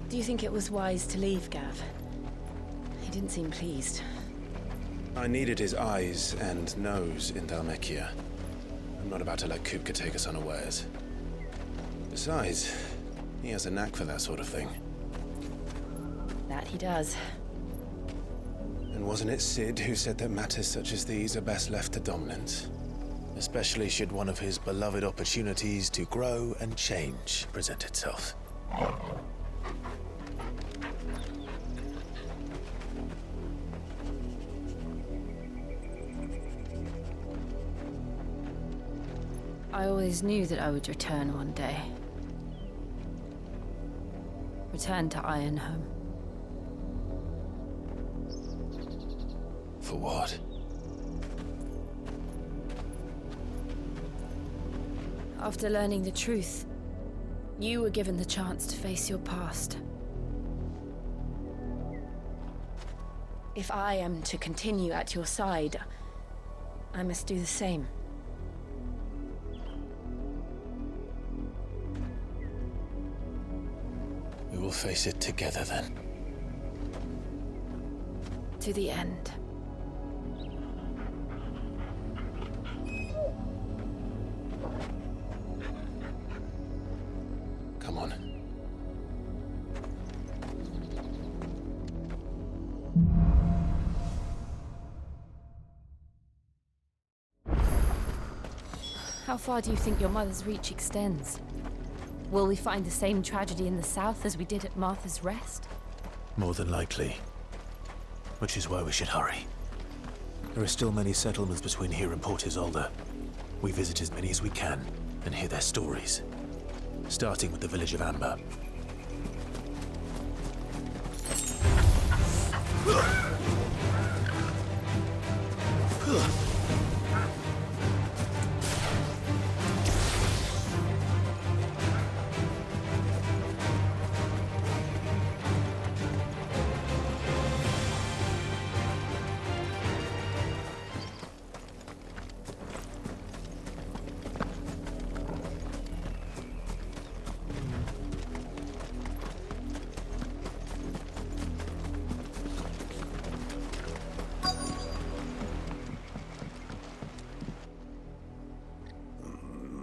Do you think it was wise to leave, Gav? He didn't seem pleased. I needed his eyes and nose in Dhalmekia. I'm not about to let Kupka take us unawares. Besides, he has a knack for that sort of thing. That he does. And wasn't it Sid who said that matters such as these are best left to dominance? Especially should one of his beloved opportunities to grow and change present itself. I always knew that I would return one day. Return to Ironhome. For what? After learning the truth, you were given the chance to face your past. If I am to continue at your side, I must do the same. We will face it together then. To the end. Come on. How far do you think your mother's reach extends? Will we find the same tragedy in the south as we did at Martha's Rest? More than likely. Which is why we should hurry. There are still many settlements between here and Port Isolde. We visit as many as we can and hear their stories. Starting with the village of Amber.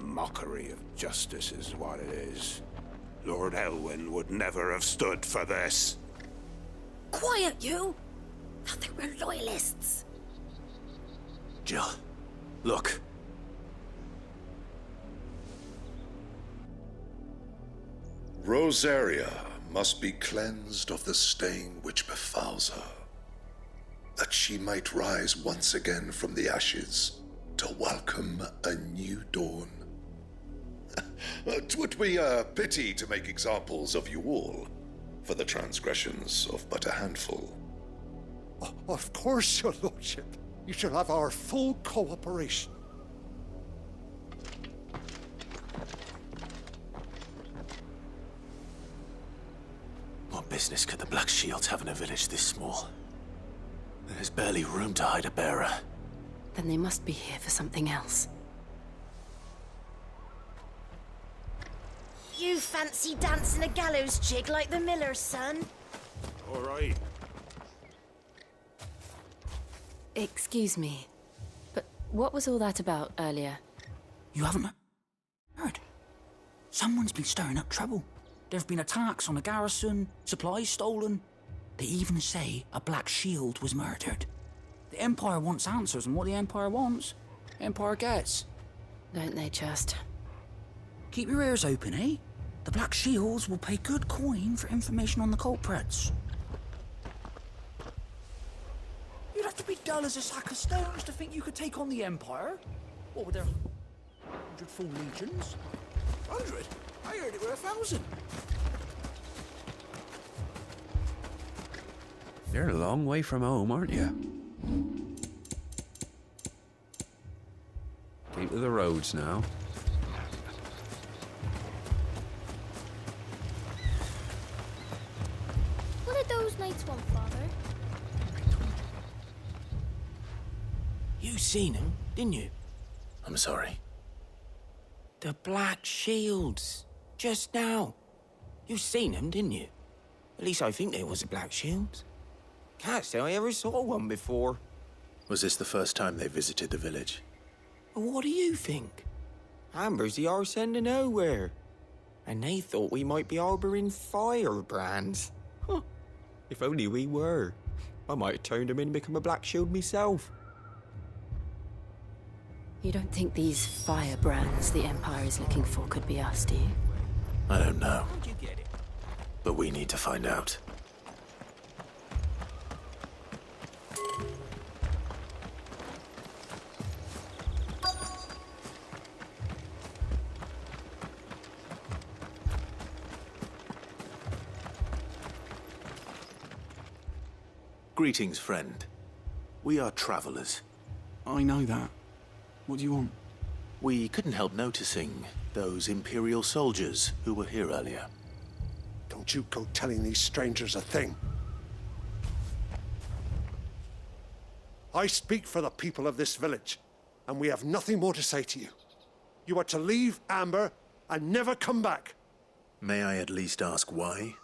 Mockery of justice is what it is. Lord Elwyn would never have stood for this. Quiet, you! Thought they were loyalists. Jill, look. Rosaria must be cleansed of the stain which befouls her, that she might rise once again from the ashes to welcome a new dawn. 'Twould be a pity to make examples of you all for the transgressions of but a handful. Of course, your lordship. You shall have our full cooperation. What business could the Black Shields have in a village this small? There's barely room to hide a bearer. Then they must be here for something else. You fancy dancing a gallows jig like the miller's son? All right. Excuse me, but what was all that about earlier? You haven't heard? Someone's been stirring up trouble. There have been attacks on the garrison, supplies stolen. They even say a Black Shield was murdered. The Empire wants answers, and what the Empire wants, Empire gets. Don't they just? Keep your ears open, eh? The Black Shields will pay good coin for information on the culprits. You'd have to be dull as a sack of stones to think you could take on the Empire. What were there? 100 full legions? 100? I heard it were 1,000. You're a long way from home, aren't you? Keep to the roads now. What did those knights want, Father? You seen them, didn't you? I'm sorry. The Black Shields. Just now. You seen them, didn't you? At least I think there was a Black Shield. Can't say I ever saw one before. Was this the first time they visited the village? Well, what do you think? Amber's the arse end of nowhere. And they thought we might be harbouring firebrands. Huh. If only we were. I might have turned them in and become a Black Shield myself. You don't think these firebrands the Empire is looking for could be us, do you? I don't know, How'd you get it? but we need to find out. Greetings, friend. We are travelers. I know that. What do you want? We couldn't help noticing those Imperial soldiers who were here earlier. Don't you go telling these strangers a thing. I speak for the people of this village, and we have nothing more to say to you. You are to leave Amber and never come back. May I at least ask why?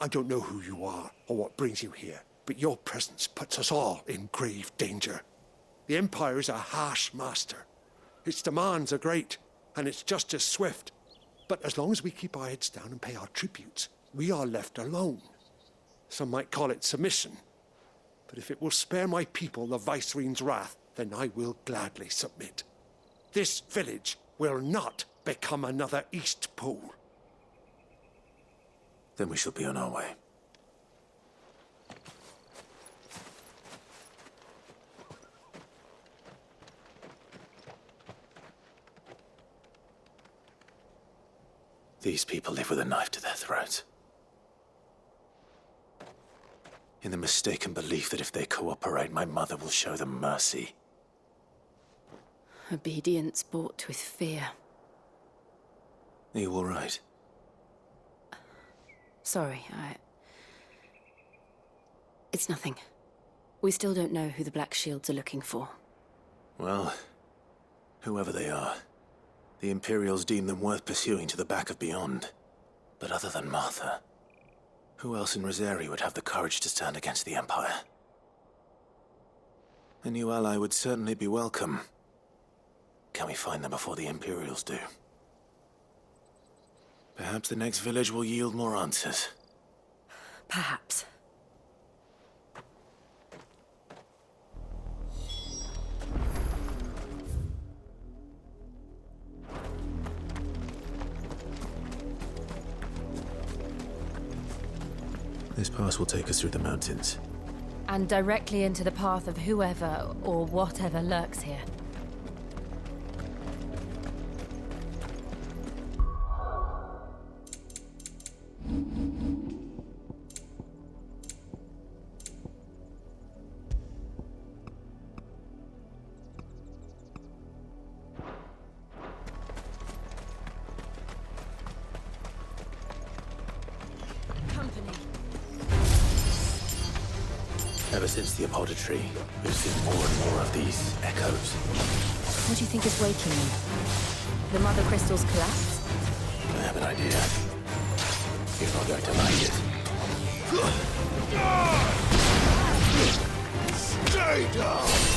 I don't know who you are or what brings you here, but your presence puts us all in grave danger. The Empire is a harsh master. Its demands are great, and its justice swift. But as long as we keep our heads down and pay our tributes, we are left alone. Some might call it submission. But if it will spare my people the Viceroy's wrath, then I will gladly submit. This village will not become another East Pole. Then we shall be on our way. These people live with a knife to their throats. In the mistaken belief that if they cooperate, my mother will show them mercy. Obedience bought with fear. Are you all right? Sorry, It's nothing. We still don't know who the Black Shields are looking for. Well, whoever they are, the Imperials deem them worth pursuing to the back of beyond. But other than Martha, who else in Rosari would have the courage to stand against the Empire? A new ally would certainly be welcome. Can we find them before the Imperials do? Perhaps the next village will yield more answers. Perhaps. This pass will take us through the mountains. And directly into the path of whoever or whatever lurks here. Ever since the apothecary, we've seen more and more of these echoes. What do you think is waking you? The Mother Crystal's collapse? I have an idea. You're not going to like it. Stay down!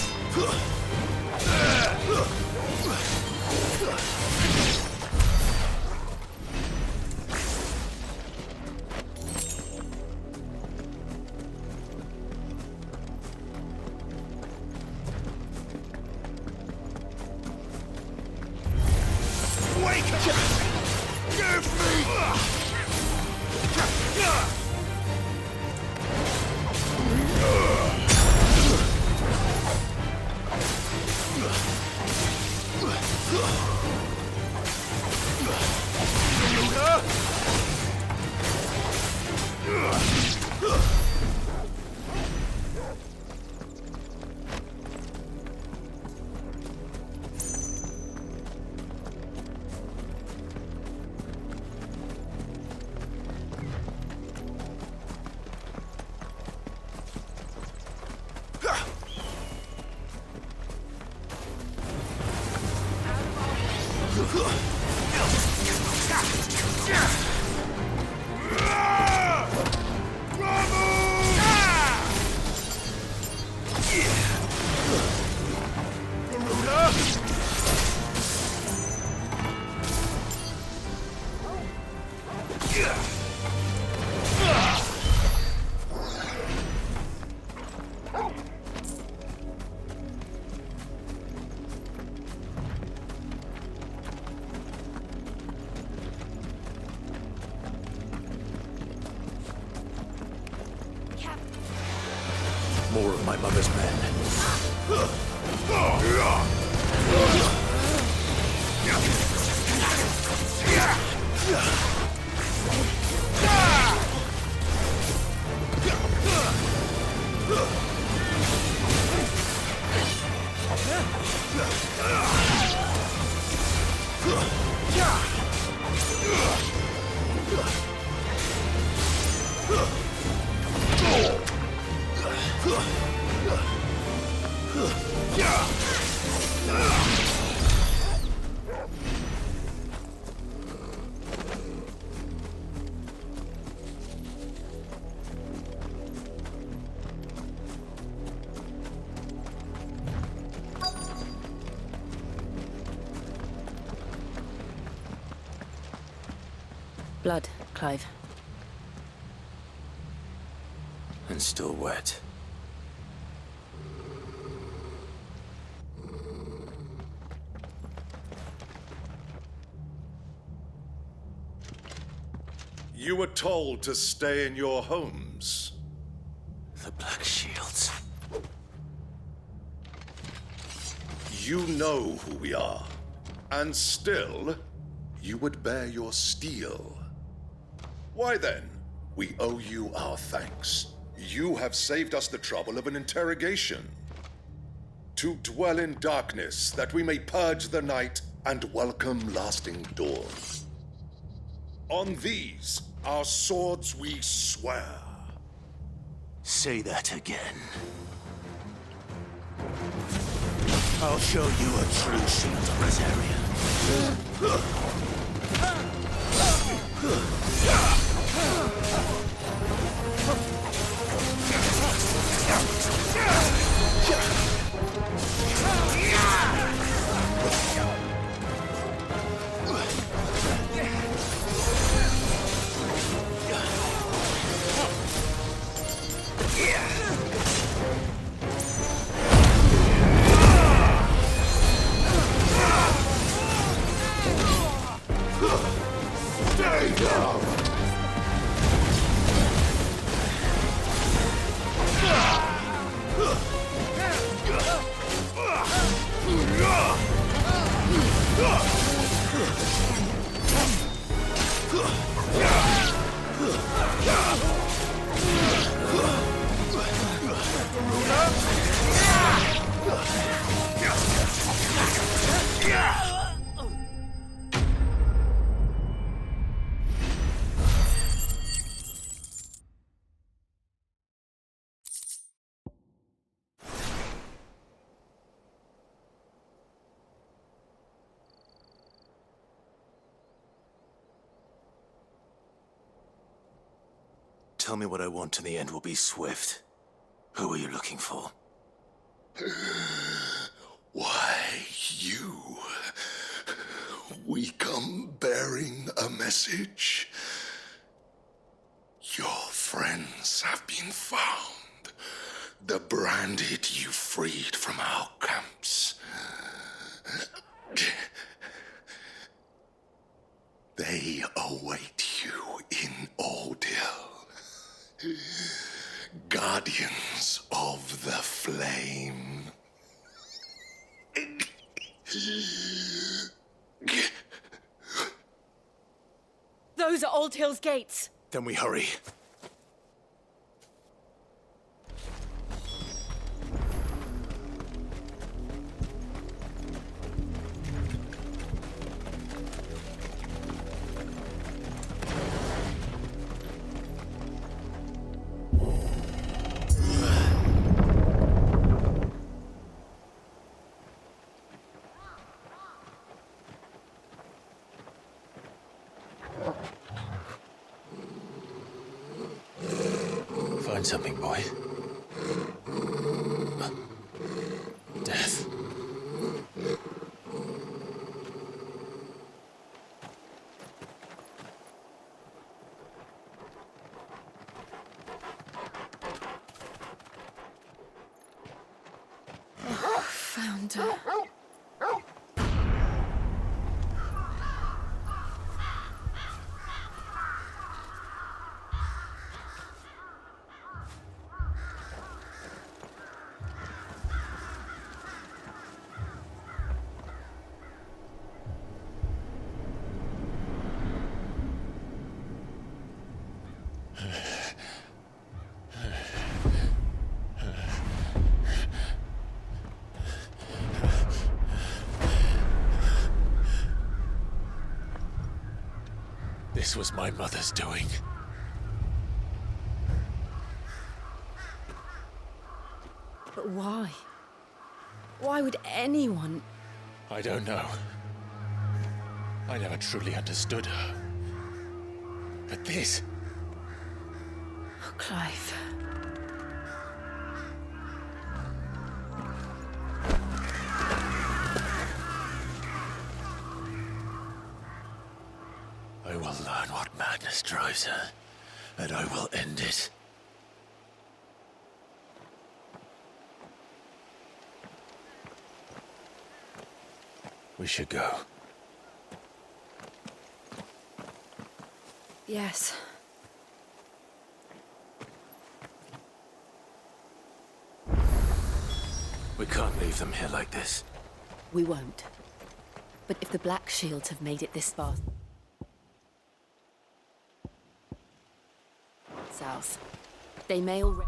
my mother's men. Blood, Clive. And still wet. You were told to stay in your homes. The Black Shields. You know who we are. And still, you would bear your steel. Why then? We owe you our thanks. You have saved us the trouble of an interrogation. To dwell in darkness, that we may purge the night and welcome lasting dawn. On these, our swords we swear. Say that again. I'll show you a true shield Apacer. Tell me what I want and the end will be swift. Who are you looking for? Why, you. We come bearing a message. Your friends have been found. The branded you freed from our camps. They await you in Odil. Guardians of the Flame. Those are Old Hill's gates. Then we hurry. Find something, boy. Death. Found her. This was my mother's doing. But why? Why would anyone... I don't know. I never truly understood her. But this... Oh, Clive. I will learn what madness drives her, and I will end it. We should go. Yes. We can't leave them here like this. We won't. But if the Black Shields have made it this far... south, they may already...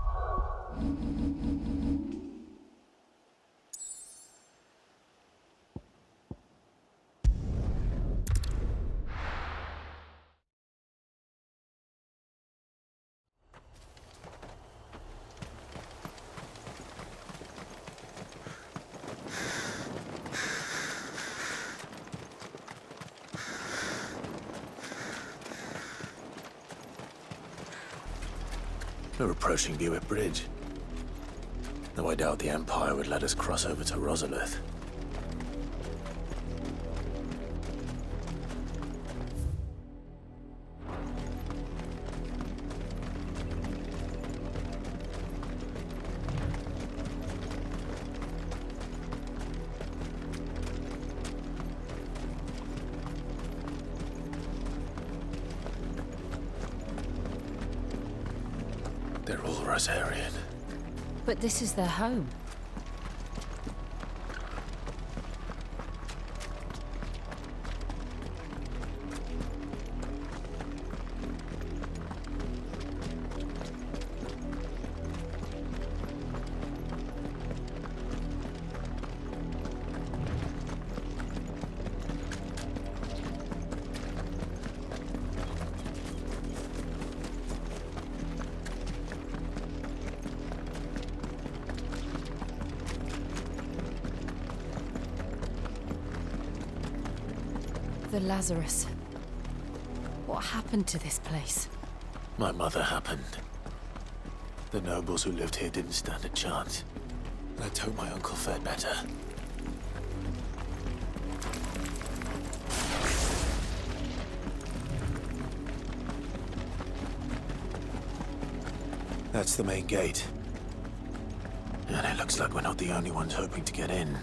We're approaching Buick Bridge. Though I doubt the Empire would let us cross over to Rosalith. They're all Rosarian. But this is their home. The Lazarus. What happened to this place? My mother happened. The nobles who lived here didn't stand a chance. Let's hope my uncle fared better. That's the main gate. And it looks like we're not the only ones hoping to get in.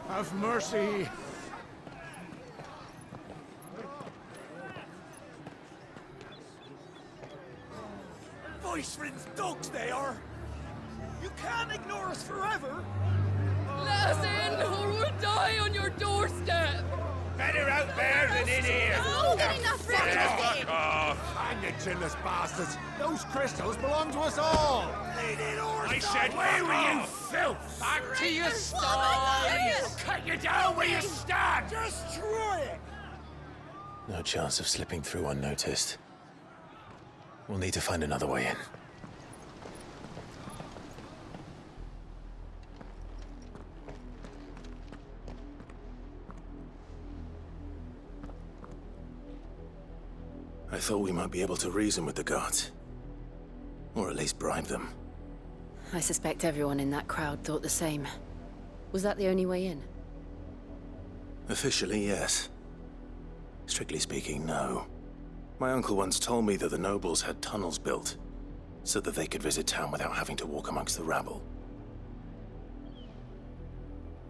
Have mercy. Voice-rin's dogs they are. You can't ignore us forever. Let us in or we'll die on your doorstep. Better out there than in here. Oh, get enough room Fuck off. Hang it, chinless bastards. Those crystals belong to us all. I said, where were you, filth? Back to your sties. Cut you down where you stand. Destroy it. No chance of slipping through unnoticed. We'll need to find another way in. I thought we might be able to reason with the guards. Or at least bribe them. I suspect everyone in that crowd thought the same. Was that the only way in? Officially, yes. Strictly speaking, no. My uncle once told me that the nobles had tunnels built, so that they could visit town without having to walk amongst the rabble.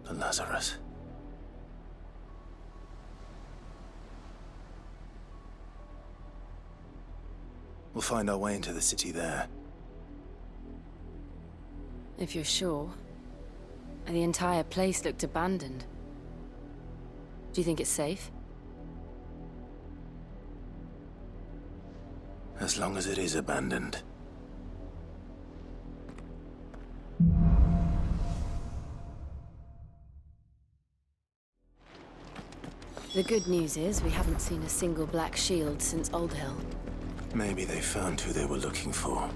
The Lazarus. We'll find our way into the city there. If you're sure. The entire place looked abandoned. Do you think it's safe? As long as it is abandoned, The good news is we haven't seen a single black shield since Old Hill. Maybe they found who they were looking for.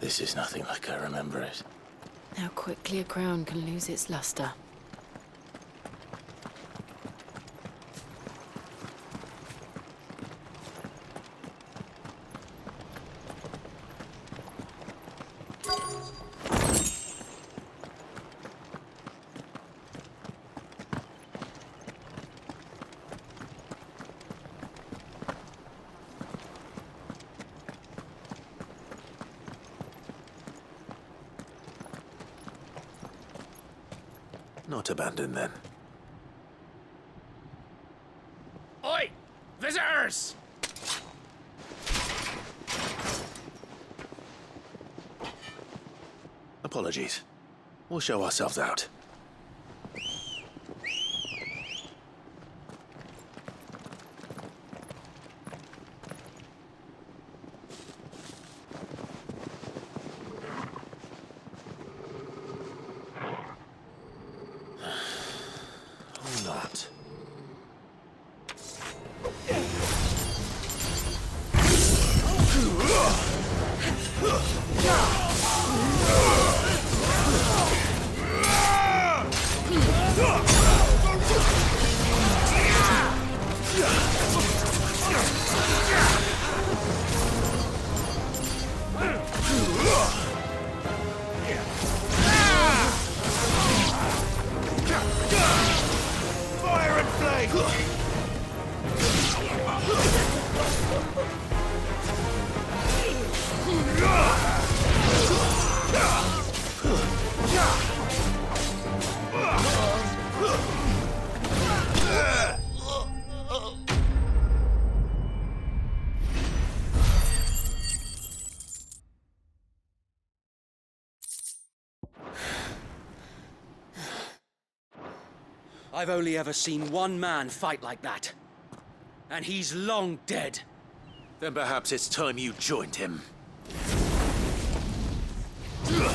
This is nothing like I remember it. How quickly a crown can lose its luster. Not abandoned, then. Oi! Visitors! Apologies. We'll show ourselves out. Not. Fire and flame! I've only ever seen one man fight like that. And he's long dead. Then perhaps it's time you joined him. The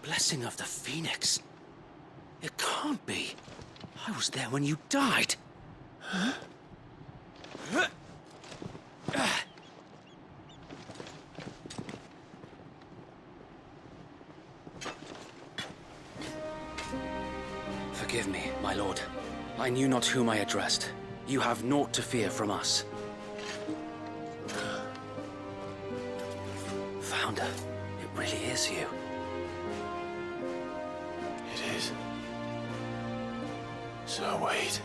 blessing of the Phoenix. It can't be. I was there when you died. Huh? Forgive me, my lord. I knew not whom I addressed. You have naught to fear from us. Founder, it really is you. It is. So wait.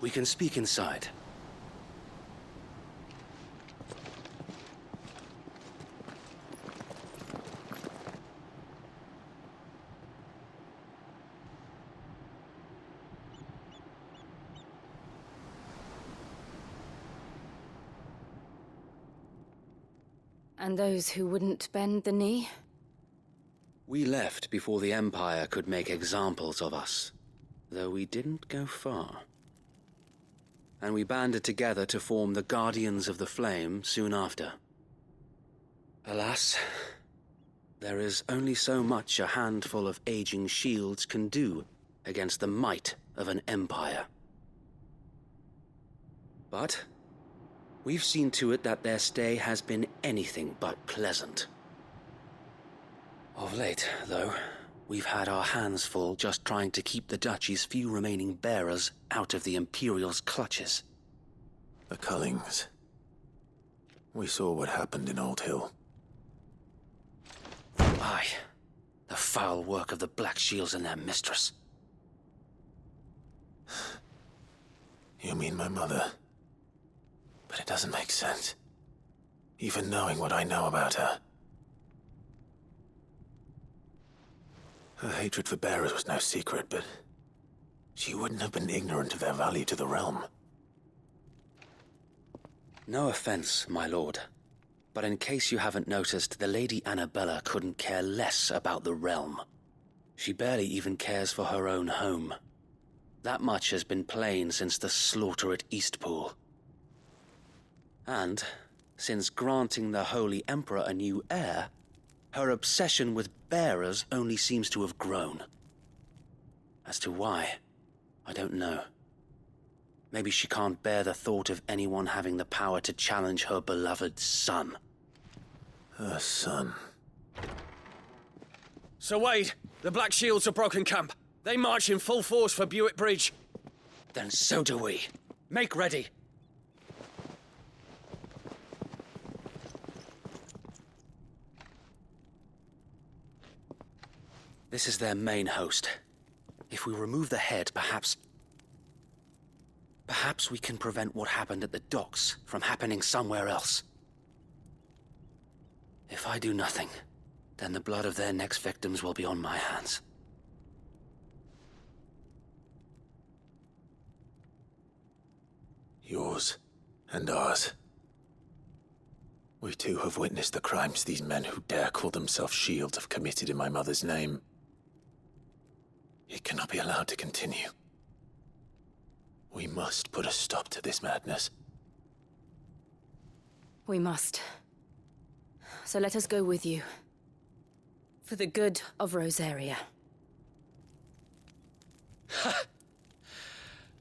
We can speak inside. And those who wouldn't bend the knee? We left before the Empire could make examples of us, though we didn't go far. And we banded together to form the Guardians of the Flame soon after. Alas, there is only so much a handful of aging shields can do against the might of an empire. But we've seen to it that their stay has been anything but pleasant. Of late, though, we've had our hands full just trying to keep the Duchy's few remaining bearers out of the Imperial's clutches. The Cullings. We saw what happened in Old Hill. Aye. The foul work of the Black Shields and their mistress. You mean my mother? But it doesn't make sense. Even knowing what I know about her. Her hatred for bearers was no secret, but she wouldn't have been ignorant of their value to the realm. No offense, my lord. But in case you haven't noticed, the Lady Annabella couldn't care less about the realm. She barely even cares for her own home. That much has been plain since the slaughter at Eastpool. And, since granting the Holy Emperor a new heir, her obsession with bearers only seems to have grown. As to why, I don't know. Maybe she can't bear the thought of anyone having the power to challenge her beloved son. Her son. Sir Wade, the Black Shields have broken camp. They march in full force for Buick Bridge. Then so do we. Make ready. This is their main host. If we remove the head, perhaps we can prevent what happened at the docks from happening somewhere else. If I do nothing, then the blood of their next victims will be on my hands. Yours and ours. We too have witnessed the crimes these men who dare call themselves shields have committed in my mother's name. It cannot be allowed to continue. We must put a stop to this madness. We must. So let us go with you. For the good of Rosaria.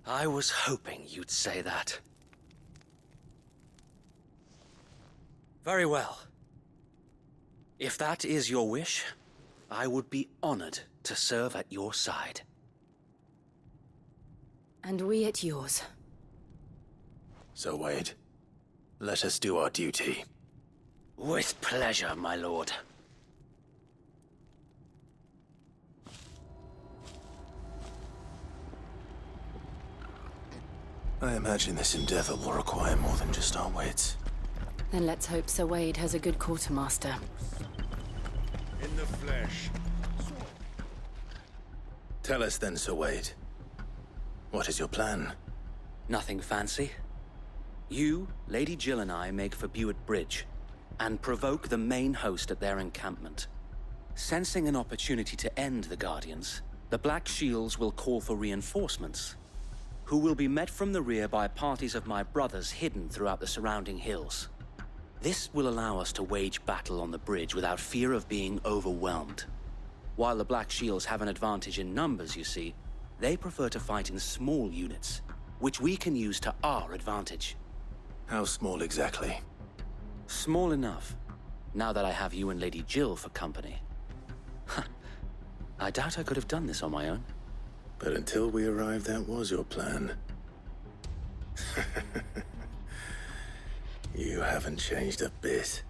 I was hoping you'd say that. Very well. If that is your wish, I would be honored to serve at your side. And we at yours. So, Wade, let us do our duty. With pleasure, my lord. I imagine this endeavor will require more than just our wits. Then let's hope Sir Wade has a good quartermaster. In the flesh. Tell us then, Sir Wade. What is your plan? Nothing fancy. You, Lady Jill and I make for Buick Bridge, and provoke the main host at their encampment. Sensing an opportunity to end the Guardians, the Black Shields will call for reinforcements, who will be met from the rear by parties of my brothers hidden throughout the surrounding hills. This will allow us to wage battle on the bridge without fear of being overwhelmed. While the Black Shields have an advantage in numbers, you see, they prefer to fight in small units, which we can use to our advantage. How small exactly? Small enough, now that I have you and Lady Jill for company. I doubt I could have done this on my own. But until we arrived, that was your plan. You haven't changed a bit.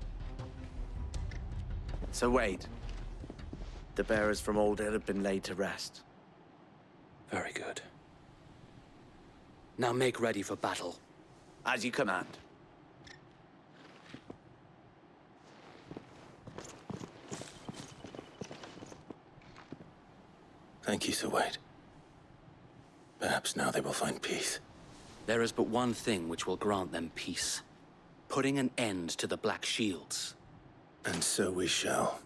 So Wade, the bearers from Old Hill have been laid to rest. Very good. Now make ready for battle. As you command. Thank you, Sir Wade. Perhaps now they will find peace. There is but one thing which will grant them peace. Putting an end to the Black Shields. And so we shall.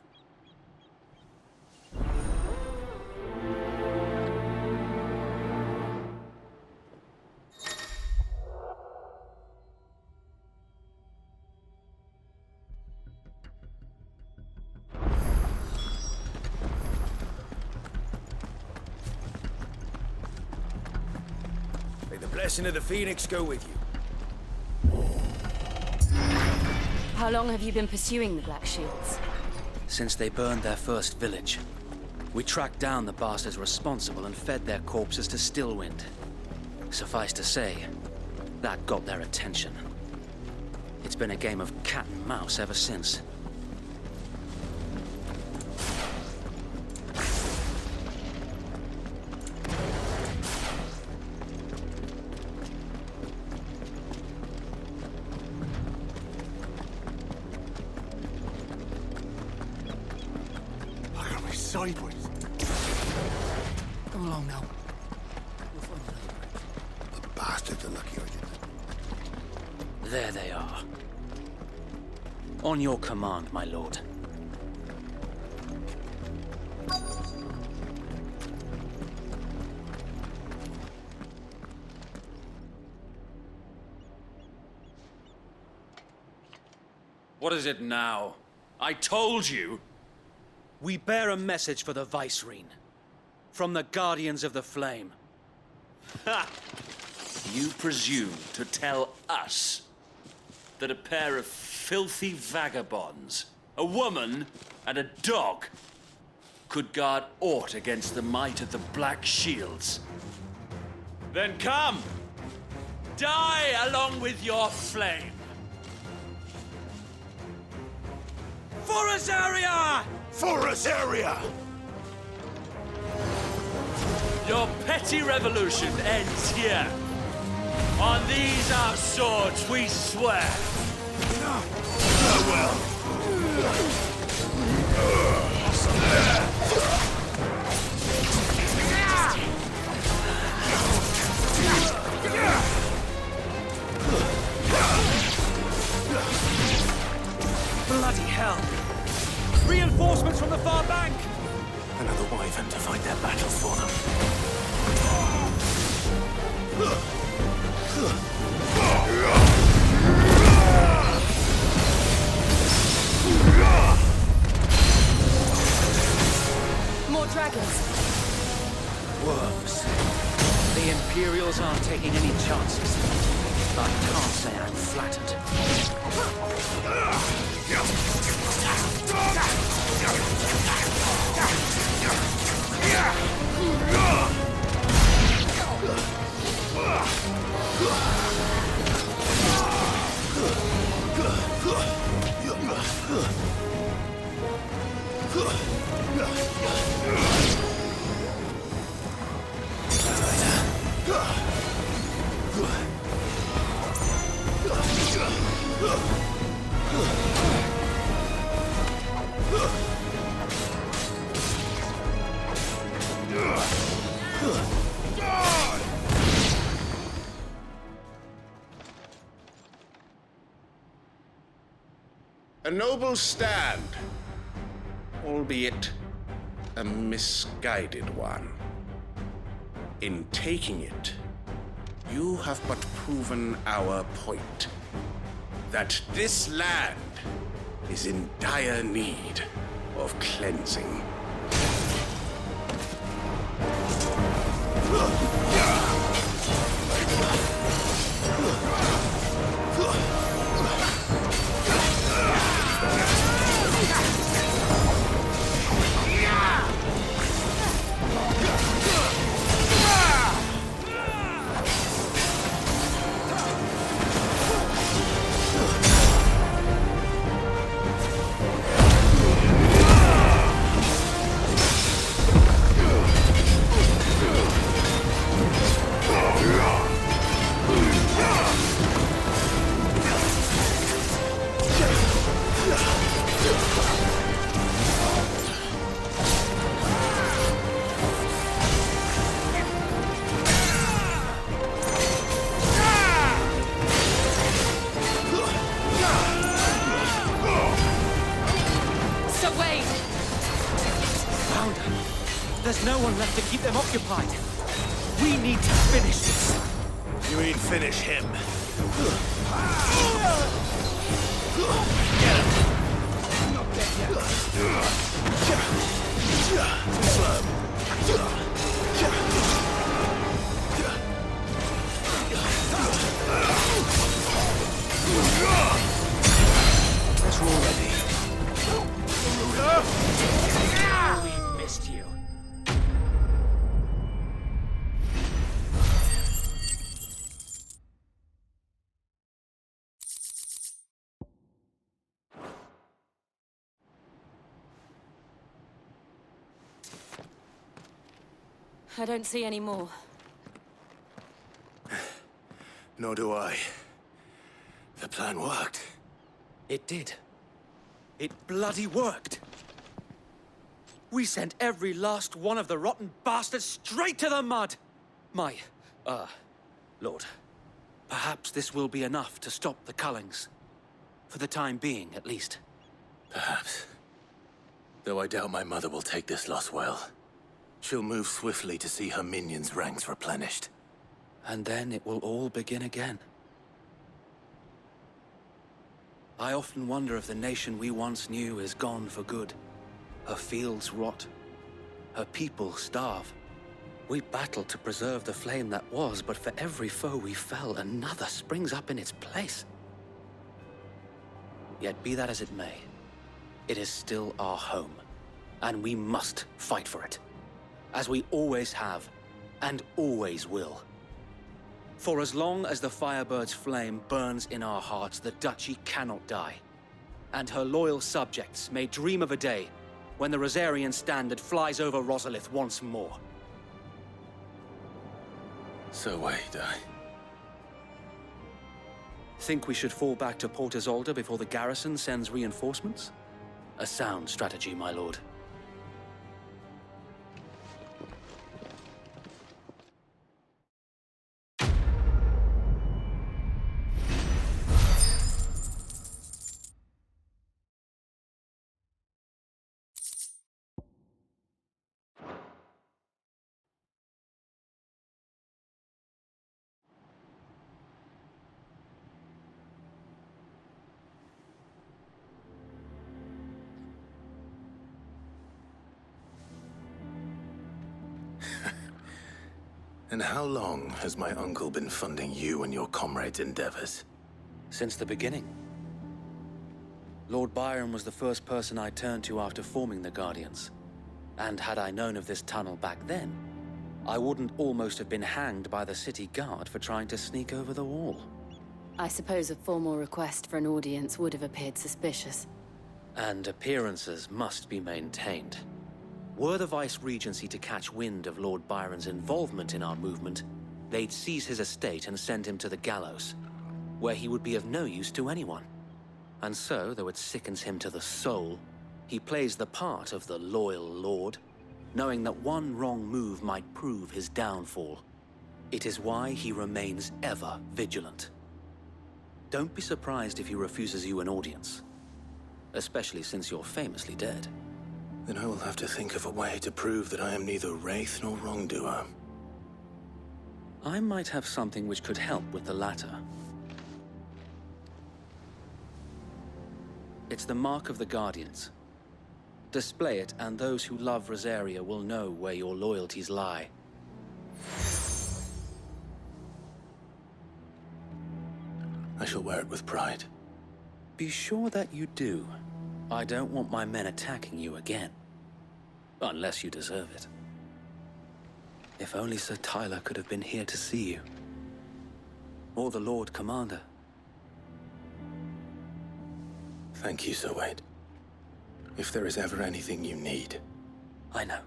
May the blessing of the Phoenix go with you. How long have you been pursuing the Black Shields? Since they burned their first village. We tracked down the bastards responsible and fed their corpses to Stillwind. Suffice to say, that got their attention. It's been a game of cat and mouse ever since. sideways. Come along now. The bastards are lucky I didn't. There they are. On your command, my lord. What is it now? I told you! We bear a message for the Vicereine. From the Guardians of the Flame. Ha! You presume to tell us that a pair of filthy vagabonds, a woman and a dog, could guard aught against the might of the Black Shields? Then come! Die along with your flame! For Azaria! For Azaria! Your petty revolution ends here. On these our swords we swear. Farewell. Bloody hell! Reinforcements from the far bank! Another wyvern to fight their battles for them. More dragons. Worms. The Imperials aren't taking any chances. I can't say I'm flattered. A noble stand, albeit a misguided one. In taking it, you have but proven our point, that this land is in dire need of cleansing. There's no one left to keep them occupied. We need to finish this. You mean finish him? Not dead yet. That's already. We missed you. I don't see any more. Nor do I. The plan worked. It did. It bloody worked. We sent every last one of the rotten bastards straight to the mud! Lord, perhaps this will be enough to stop the Cullings. For the time being, at least. Perhaps. Though I doubt my mother will take this loss well. She'll move swiftly to see her minions' ranks replenished. And then it will all begin again. I often wonder if the nation we once knew is gone for good. Her fields rot. Her people starve. We battled to preserve the flame that was, but for every foe we fell, another springs up in its place. Yet be that as it may, it is still our home, and we must fight for it, as we always have, and always will. For as long as the Firebird's flame burns in our hearts, the Duchy cannot die, and her loyal subjects may dream of a day when the Rosarian standard flies over Rosalith once more. So wait, Think we should fall back to Port Isolde before the garrison sends reinforcements? A sound strategy, my lord. And how long has my uncle been funding you and your comrades' endeavors? Since the beginning. Lord Byron was the first person I turned to after forming the Guardians. And had I known of this tunnel back then, I wouldn't almost have been hanged by the city guard for trying to sneak over the wall. I suppose a formal request for an audience would have appeared suspicious. And appearances must be maintained. Were the Vice-Regency to catch wind of Lord Byron's involvement in our movement, they'd seize his estate and send him to the gallows, where he would be of no use to anyone. And so, though it sickens him to the soul, he plays the part of the loyal lord, knowing that one wrong move might prove his downfall. It is why he remains ever vigilant. Don't be surprised if he refuses you an audience, especially since you're famously dead. Then I will have to think of a way to prove that I am neither wraith nor wrongdoer. I might have something which could help with the latter. It's the mark of the Guardians. Display it, and those who love Rosaria will know where your loyalties lie. I shall wear it with pride. Be sure that you do. I don't want my men attacking you again. Unless you deserve it. If only Sir Tyler could have been here to see you. Or the Lord Commander. Thank you, Sir Wade. If there is ever anything you need. I know.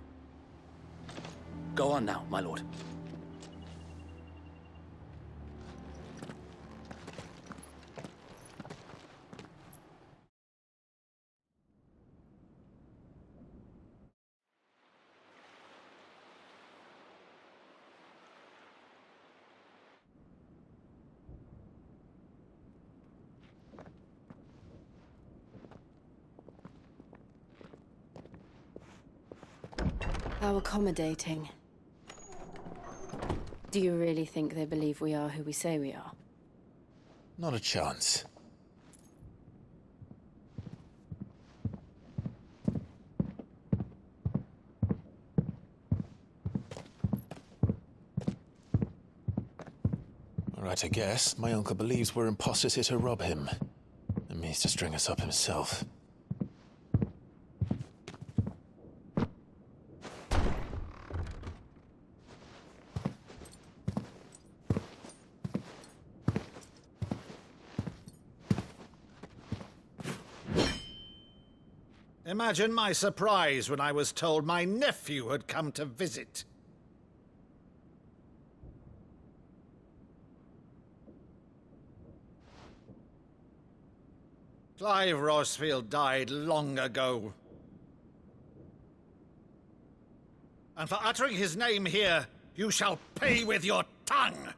Go on now, my lord. How accommodating. Do you really think they believe we are who we say we are? Not a chance. All right, I guess. My uncle believes we're imposters here to rob him. And means to string us up himself. Imagine my surprise when I was told my nephew had come to visit. Clive Rosfield died long ago. and for uttering his name here, you shall pay with your tongue!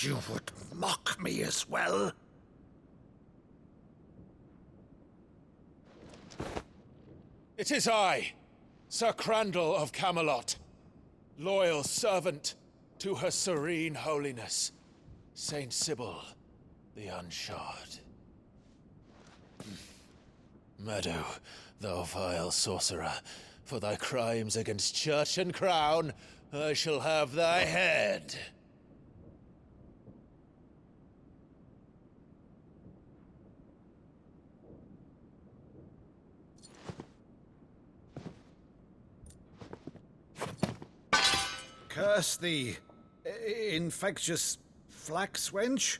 You would mock me as well? It is I, Sir Crandall of Camelot, loyal servant to her serene holiness, Saint Sybil the Unshod. Meadow, thou vile sorcerer, for thy crimes against church and crown, I shall have thy head. Curse thee, infectious flax wench.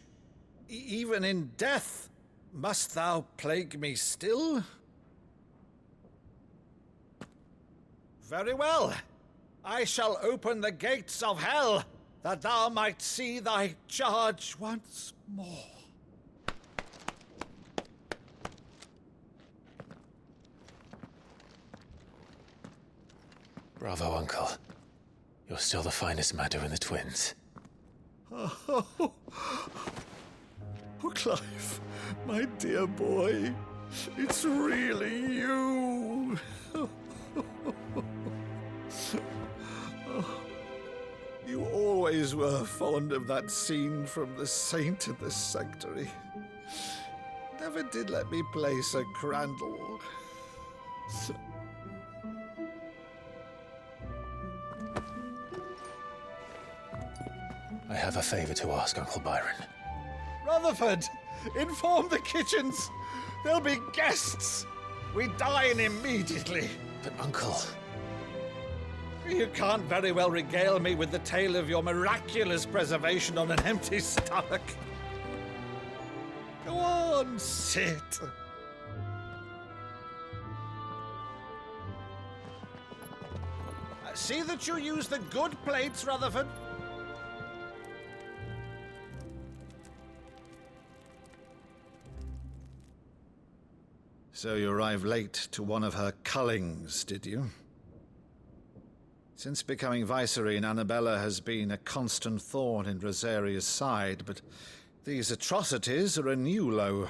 Even in death, must thou plague me still? Very well. I shall open the gates of hell, that thou might see thy charge once more. Bravo, Uncle. You're still the finest Meadow in the twins. Oh, Clive, my dear boy, it's really you. You always were fond of that scene from The Saint in the Sanctuary. Never did let me play Sir Crandall. I have a favor to ask, Uncle Byron. Rutherford, inform the kitchens. There'll be guests. We dine immediately. But, Uncle... You can't very well regale me with the tale of your miraculous preservation on an empty stomach. Go on, sit. See that you use the good plates, Rutherford. So you arrived late to one of her cullings, did you? Since becoming Vicereine, Annabella has been a constant thorn in Rosaria's side, but these atrocities are a new low.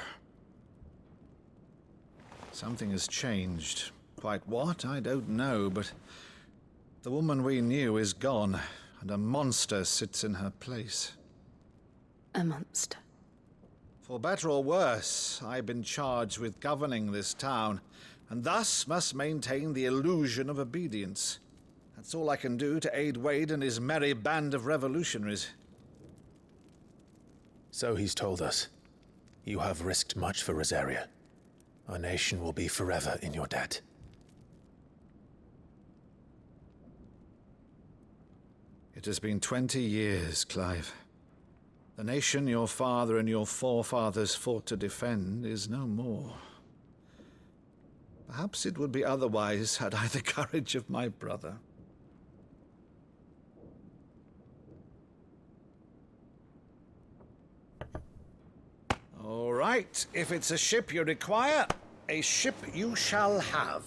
Something has changed. Quite what, I don't know, but the woman we knew is gone, and a monster sits in her place. A monster? For better or worse, I've been charged with governing this town, and thus must maintain the illusion of obedience. That's all I can do to aid Wade and his merry band of revolutionaries. So he's told us. You have risked much for Rosaria. Our nation will be forever in your debt. It has been 20 years, Clive. The nation your father and your forefathers fought to defend is no more. Perhaps it would be otherwise had I the courage of my brother. All right, if it's a ship you require, a ship you shall have.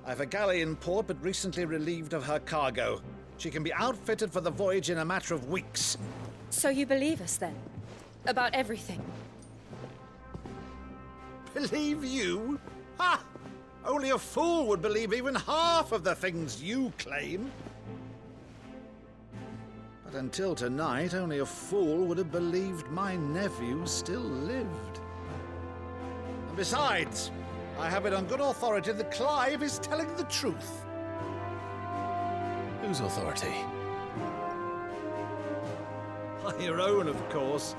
I've a galley in port, but recently relieved of her cargo. She can be outfitted for the voyage in a matter of weeks. So you believe us, then? About everything? Believe you? Ha! Only a fool would believe even half of the things you claim. But until tonight, only a fool would have believed my nephew still lived. And besides, I have it on good authority that Clive is telling the truth. Whose authority? Your own, of course.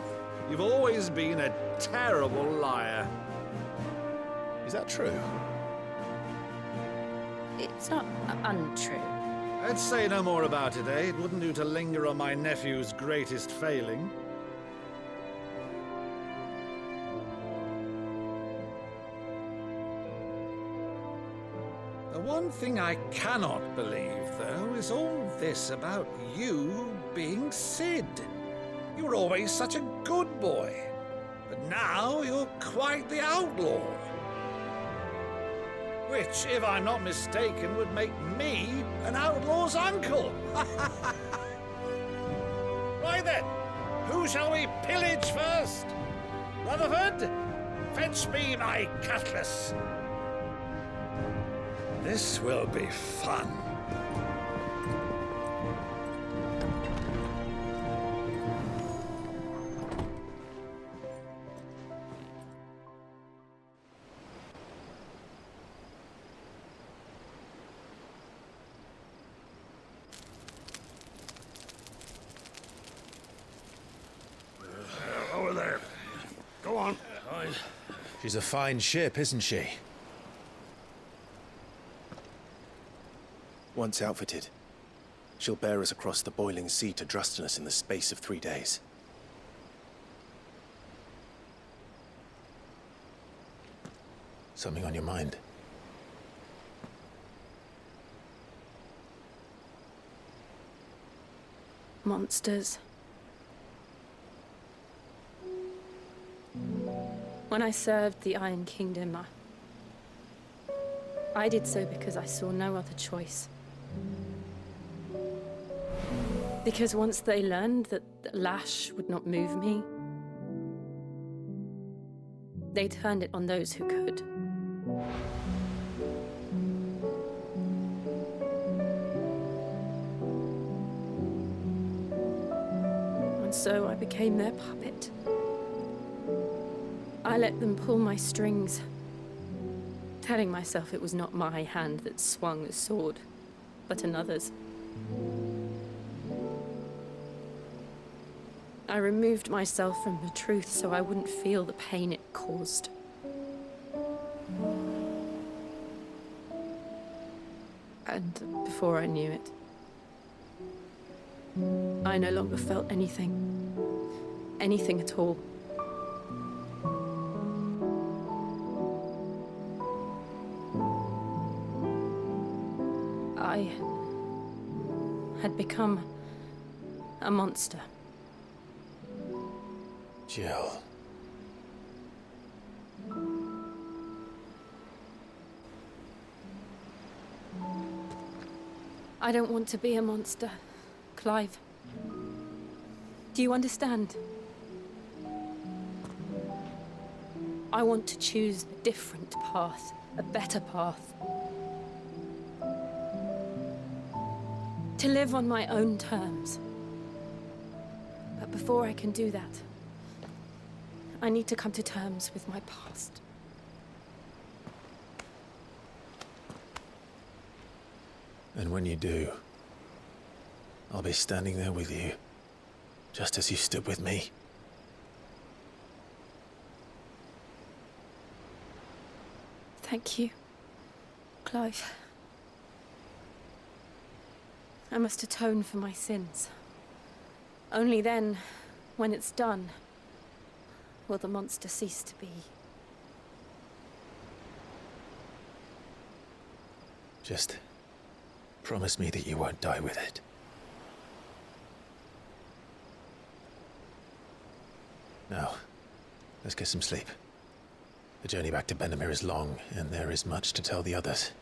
You've always been a terrible liar. Is that true? It's not untrue. Let's say no more about it, eh? It wouldn't do to linger on my nephew's greatest failing. There one thing I cannot believe, though, is all this about you being Sid. You were always such a good boy, but now you're quite the outlaw. Which, if I'm not mistaken, would make me an outlaw's uncle. Right then, who shall we pillage first? Rutherford, fetch me my cutlass. This will be fun. Over there. Go on. She's a fine ship, isn't she? Once outfitted, she'll bear us across the boiling sea to Drustinus in the space of 3 days. Something on your mind? Monsters. When I served the Iron Kingdom, I did so because I saw no other choice. Because once they learned that the lash would not move me, they turned it on those who could. And so I became their puppet. I let them pull my strings, telling myself it was not my hand that swung the sword, but another's. I removed myself from the truth so I wouldn't feel the pain it caused. And before I knew it, I no longer felt anything. Anything at all. I had become a monster. Jill. I don't want to be a monster, Clive. Do you understand? I want to choose a different path, a better path. To live on my own terms. But before I can do that, I need to come to terms with my past. And when you do, I'll be standing there with you, just as you stood with me. Thank you, Clive. I must atone for my sins. Only then, when it's done, will the monster cease to be. Just promise me that you won't die with it. Now, let's get some sleep. The journey back to Benamir is long, and there is much to tell the others.